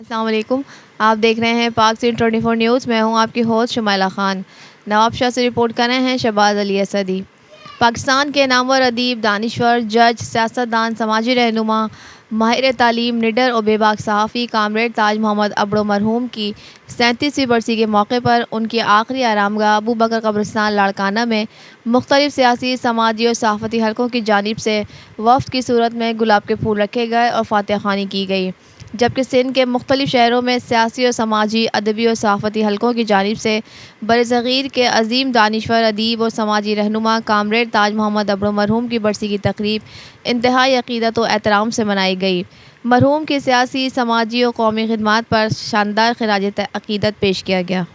अस्सलाम वालेकुम। आप देख रहे हैं पाक सीन 24 न्यूज़। मैं हूं आपकी होस्ट शुमाइला खान। नवाबशाह से रिपोर्ट कर रहे हैं शहबाज अली असदी। पाकिस्तान के नामवर अदीब, दानिश्वर, जज, सियासतदान, समाजी रहनुमा, माहिर तालीम, निडर और बेबाक सहाफ़ी कामरेड ताज मोहम्मद अबड़ो मरहूम की 37वीं बरसी के मौके पर उनकी आखिरी आरामगाह अबू बकर कब्रिस्तान लाड़काना में मुख्तलिफ सियासी, समाजी और सहाफ़ती हलकों की जानिब से वफ़द की सूरत में गुलाब के फूल रखे गए और फातिहा ख़्वानी की गई, जबकि सिंध के मुख्तलिफ शहरों में सियासी और समाजी, अदबी और सहाफ़ती हलकों की जानिब से बरसग़ीर के अज़ीम दानिश्वर, अदीब और समाजी रहनुमा कामरेड ताज मोहम्मद अबड़ो मरहूम की बरसी की तक़रीब इंतहाई अक़ीदत और एहतराम से मनाई गई। मरहूम की सियासी, समाजी और कौमी ख़िदमात पर शानदार ख़िराज अक़ीदत पेश किया गया।